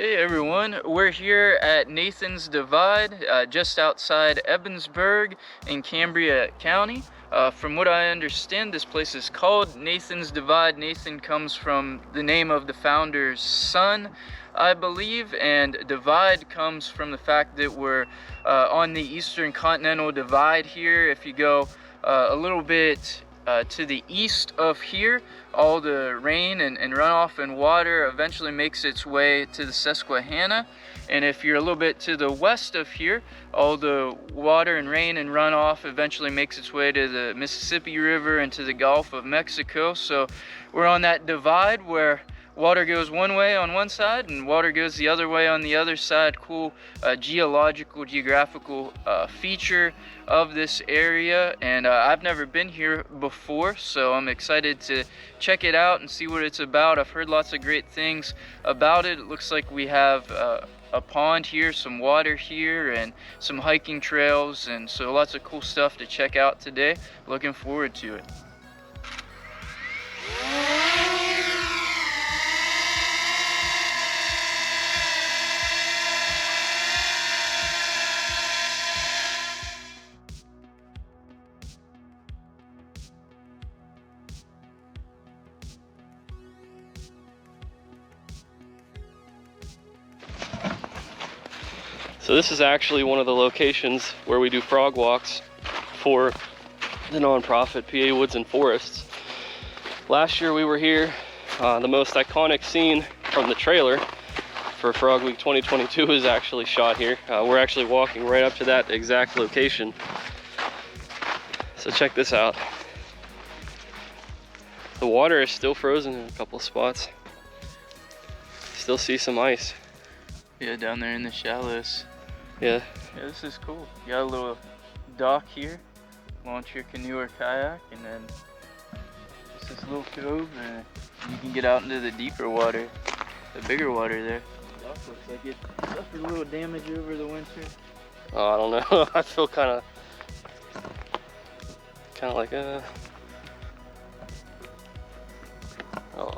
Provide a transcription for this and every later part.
Hey everyone, we're here at Nathan's Divide, just outside Ebensburg in Cambria County. From what I understand, this place is called Nathan's Divide. Nathan comes from the name of the founder's son, I believe, and divide comes from the fact that we're on the Eastern Continental Divide here. If you go a little bit to the east of here, all the rain and runoff and water eventually makes its way to the Susquehanna. And if you're a little bit to the west of here, all the water and rain and runoff eventually makes its way to the Mississippi River and to the Gulf of Mexico. So we're on that divide where water goes one way on one side and water goes the other way on the other side. Cool geographical feature of this area, and I've never been here before, so I'm excited to check it out and see what it's about. I've heard lots of great things about it. It looks like we have a pond here, some water here, and some hiking trails, and so lots of cool stuff to check out today. Looking forward to it. So this is actually one of the locations where we do frog walks for the nonprofit PA Woods and Forests. Last year we were here. The most iconic scene from the trailer for Frog Week 2022 is actually shot here. We're actually walking right up to that exact location. So check this out. The water is still frozen in a couple of spots. Still see some ice. Yeah, down there in the shallows. Yeah. Yeah, this is cool. You got a little dock here, launch your canoe or kayak, and then just this little cove, and you can get out into the deeper water, the bigger water there. The dock looks like it suffered a little damage over the winter. Oh, I don't know. I feel kind of like oh,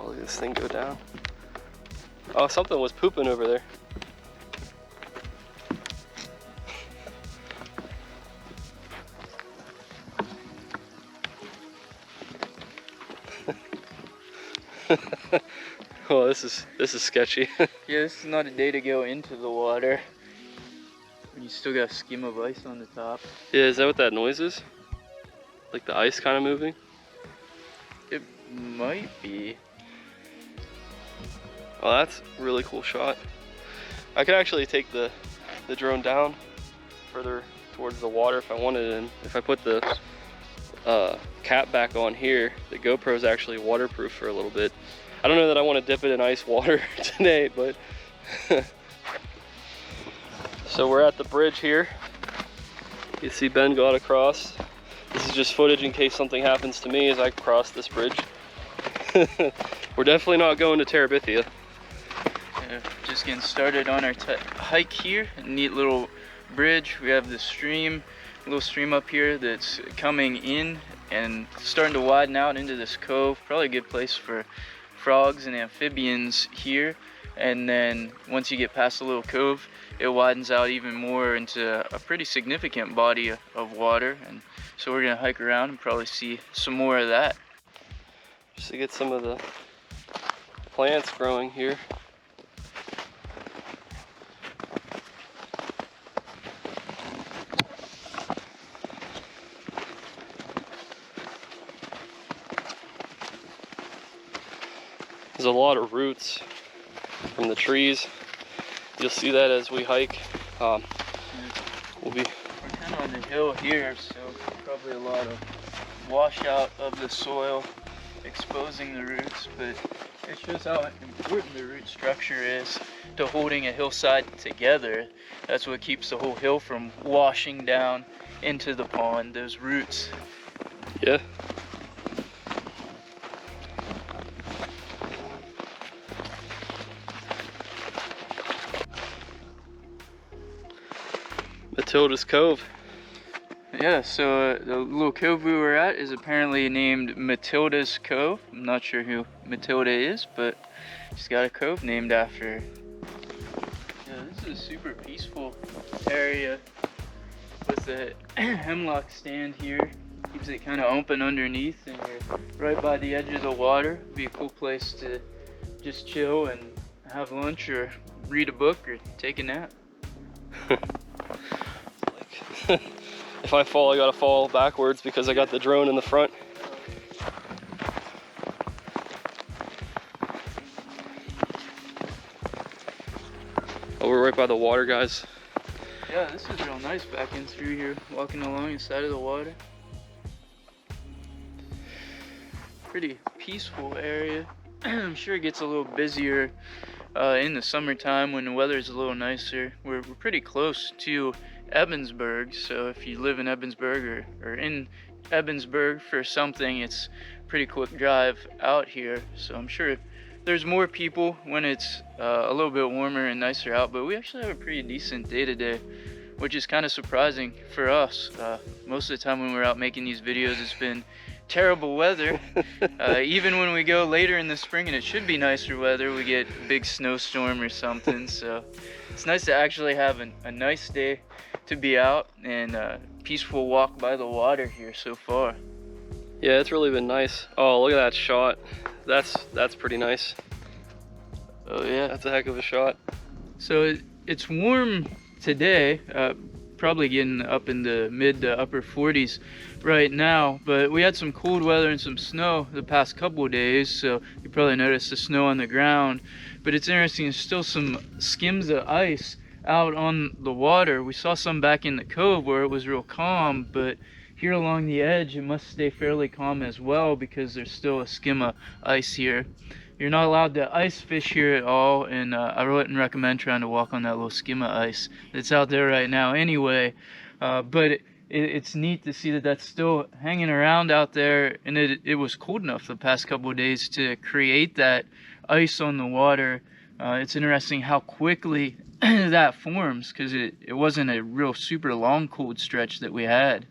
look at this thing go down. Oh, something was pooping over there. Oh, this is sketchy. Yeah, this is not a day to go into the water. You still got a skim of ice on the top. Yeah, is that what that noise is? Like the ice kind of moving? It might be. Oh, that's a really cool shot. I could actually take the drone down further towards the water if I wanted, and if I put the cap back on here, the GoPro is actually waterproof for a little bit. I don't know that I want to dip it in ice water today, but so we're at the bridge here. You see Ben got across. This is just footage in case something happens to me as I cross this bridge. We're definitely not going to Terabithia. Yeah, just getting started on our hike here. A neat little bridge. We have the stream, a little stream up here that's coming in and starting to widen out into this cove. Probably a good place for frogs and amphibians here. And then once you get past the little cove, it widens out even more into a pretty significant body of water. And so we're gonna hike around and probably see some more of that. Just to get some of the plants growing here. There's a lot of roots from the trees. You'll see that as we hike. We're kind of on the hill here, so probably a lot of washout of the soil exposing the roots, but it shows how important the root structure is to holding a hillside together. That's what keeps the whole hill from washing down into the pond, those roots. Yeah. Matilda's Cove. Yeah, so the little cove we were at is apparently named Matilda's Cove. I'm not sure who Matilda is, but she's got a cove named after her. This is a super peaceful area with a hemlock stand here. Keeps it kind of open underneath, and you're right by the edge of the water. Be a cool place to just chill and have lunch or read a book or take a nap. If I fall, I gotta fall backwards because I got the drone in the front. Oh, we're right by the water, guys. Yeah, this is real nice back in through here, walking along the side of the water. Pretty peaceful area. I'm sure it gets a little busier in the summertime when the weather's a little nicer. We're pretty close to Ebensburg, so if you live in Ebensburg or in Ebensburg for something, it's a pretty quick drive out here. So I'm sure there's more people when it's a little bit warmer and nicer out, but we actually have a pretty decent day today, which is kind of surprising for us. Most of the time when we're out making these videos, it's been terrible weather. Even when we go later in the spring and it should be nicer weather, we get a big snowstorm or something. So it's nice to actually have a nice day to be out and a peaceful walk by the water here so far. Yeah, it's really been nice. Oh, look at that shot. That's pretty nice. Oh yeah, that's a heck of a shot. So it's warm today, probably getting up in the mid to upper 40s right now, but we had some cold weather and some snow the past couple of days, so you probably noticed the snow on the ground. But it's interesting, there's still some skims of ice out on the water. We saw some back in the cove where it was real calm, but here along the edge it must stay fairly calm as well because there's still a skim of ice here. You're not allowed to ice fish here at all, and I wouldn't recommend trying to walk on that little skim of ice that's out there right now anyway. But it's neat to see that that's still hanging around out there, and it was cold enough the past couple of days to create that ice on the water. It's interesting how quickly that forms, because it wasn't a real super long cold stretch that we had.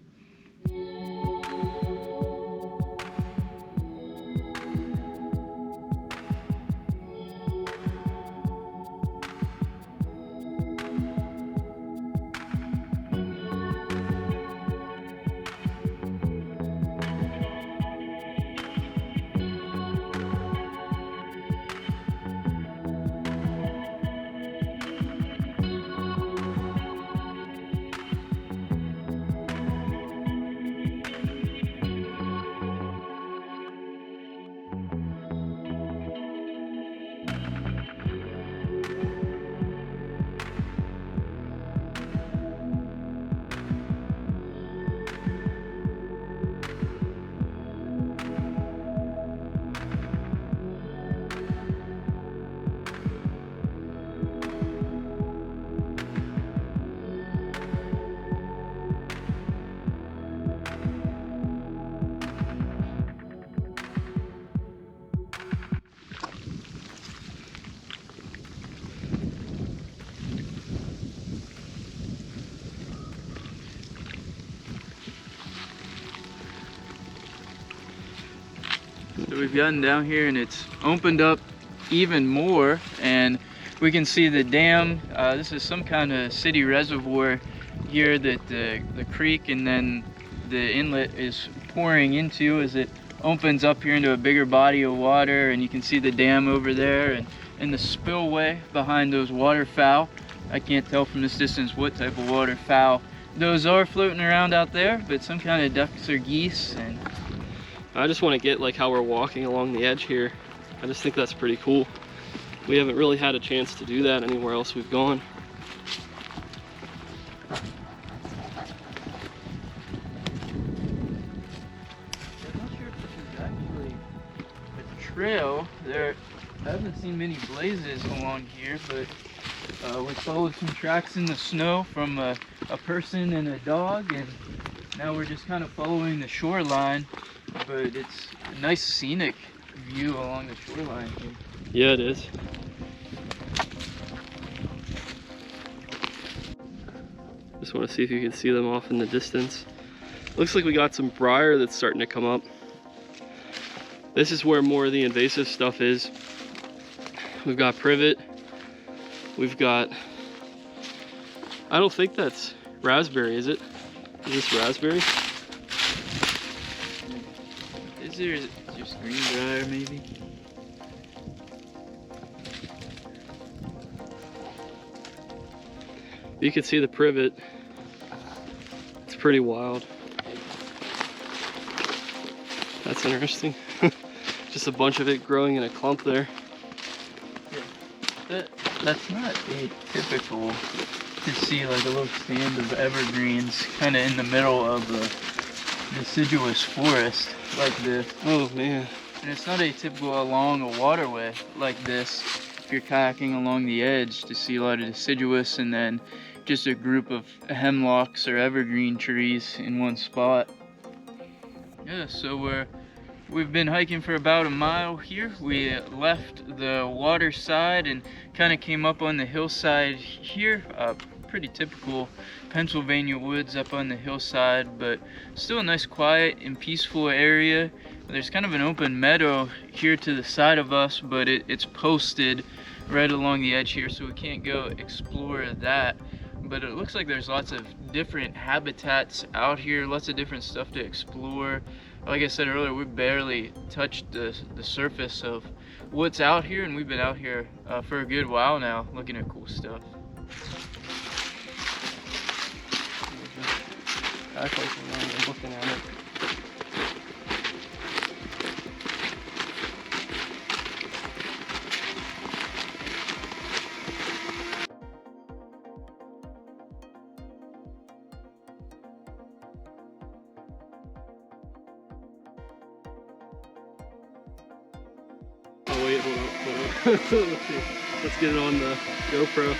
So we've gotten down here and it's opened up even more, and we can see the dam. This is some kind of city reservoir here that the creek and then the inlet is pouring into as it opens up here into a bigger body of water, and you can see the dam over there and the spillway behind those waterfowl. I can't tell from this distance what type of waterfowl those are floating around out there, but some kind of ducks or geese. And I just want to get like how we're walking along the edge here. I just think that's pretty cool. We haven't really had a chance to do that anywhere else we've gone. I'm not sure if this is actually a trail. I haven't seen many blazes along here, but we followed some tracks in the snow from a person and a dog, and now we're just kind of following the shoreline. But it's a nice scenic view along the shoreline here. Yeah, it is. Just want to see if you can see them off in the distance. Looks like we got some briar that's starting to come up. This is where more of the invasive stuff is. We've got privet, we've got I don't think that's raspberry, is it? Is this raspberry? Is there just greenbrier maybe? You can see the privet. It's pretty wild. That's interesting. Just a bunch of it growing in a clump there. Yeah. That's not atypical to see like a little stand of evergreens kind of in the middle of a deciduous forest like this. Oh man. And it's not atypical along a waterway like this. If you're kayaking along the edge, to see a lot of deciduous and then just a group of hemlocks or evergreen trees in one spot. Yeah, so we've been hiking for about a mile here. We left the water side and kind of came up on the hillside here. Pretty typical Pennsylvania woods up on the hillside, but still a nice quiet and peaceful area. There's kind of an open meadow here to the side of us, but it's posted right along the edge here, so we can't go explore that. But it looks like there's lots of different habitats out here, lots of different stuff to explore. Like I said earlier, we barely touched the surface of what's out here, and we've been out here for a good while now looking at cool stuff. Looking at it. Oh wait, hold on. Let's see. Let's get it on the GoPro.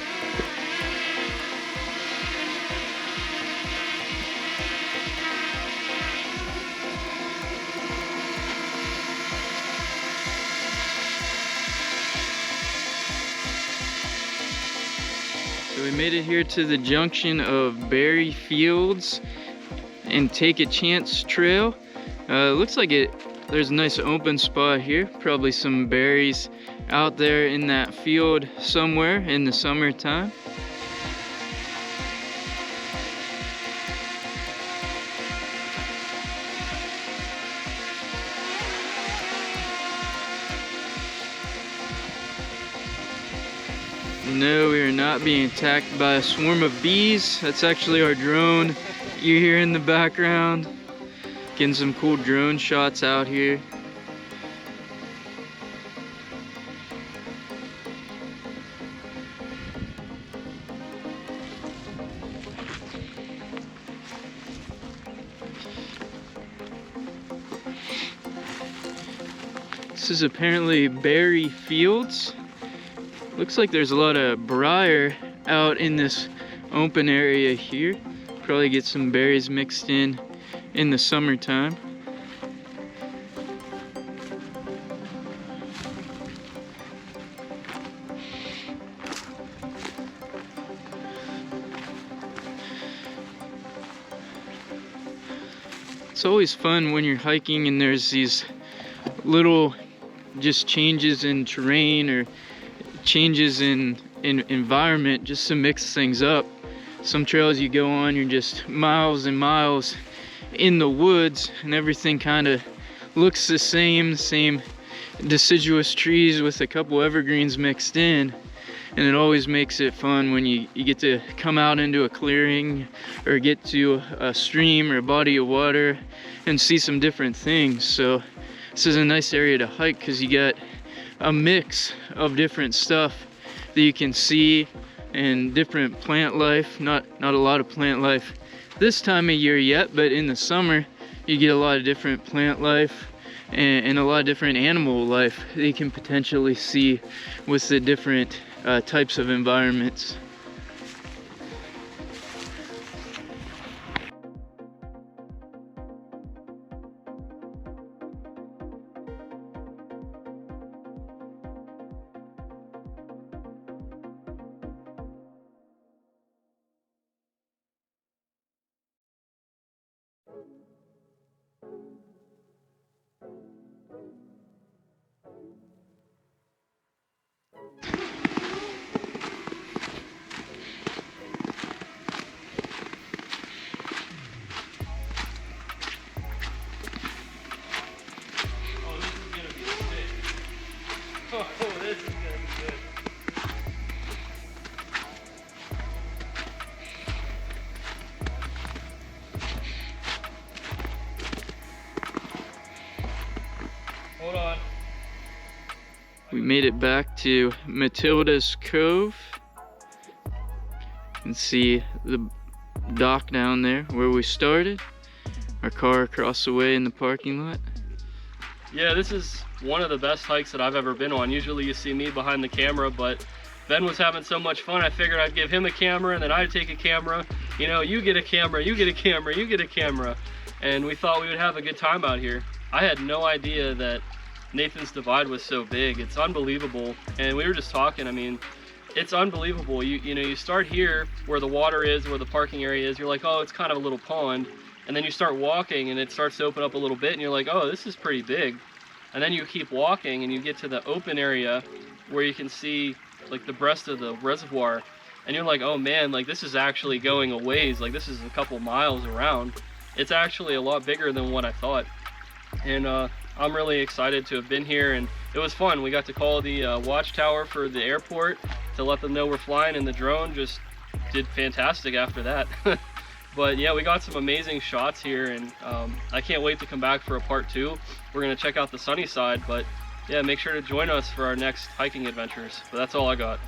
So we made it here to the junction of Berry Fields and Take a Chance Trail. Looks like there's a nice open spot here. Probably some berries out there in that field somewhere in the summertime. No, we are not being attacked by a swarm of bees. That's actually our drone you hear in the background. Getting some cool drone shots out here. This is apparently Berry Fields. Looks like there's a lot of briar out in this open area here. Probably get some berries mixed in the summertime. It's always fun when you're hiking and there's these little just changes in terrain or changes in environment just to mix things up. Some trails you go on, you're just miles and miles in the woods and everything kind of looks the same deciduous trees with a couple evergreens mixed in, and it always makes it fun when you get to come out into a clearing or get to a stream or a body of water and see some different things. So this is a nice area to hike because you got a mix of different stuff that you can see and different plant life. Not a lot of plant life this time of year yet, but in the summer you get a lot of different plant life and a lot of different animal life that you can potentially see with the different types of environments. We made it back to Matilda's Cove. You can see the dock down there where we started. Our car across the way in the parking lot. Yeah, this is one of the best hikes that I've ever been on. Usually you see me behind the camera, but Ben was having so much fun, I figured I'd give him a camera and then I'd take a camera. You know, you get a camera, you get a camera, you get a camera. And we thought we would have a good time out here. I had no idea that Nathan's Divide was so big. It's unbelievable. And we were just talking, I mean, it's unbelievable. You know, you start here where the water is, where the parking area is, you're like, oh, it's kind of a little pond. And then you start walking and it starts to open up a little bit and you're like, oh, this is pretty big. And then you keep walking and you get to the open area where you can see like the breast of the reservoir. And you're like, oh man, like this is actually going a ways. Like this is a couple miles around. It's actually a lot bigger than what I thought. And I'm really excited to have been here, and it was fun. We got to call the watchtower for the airport to let them know we're flying, and the drone just did fantastic after that. But yeah, we got some amazing shots here, and I can't wait to come back for a part 2. We're gonna check out the sunny side, but yeah, make sure to join us for our next hiking adventures. But that's all I got.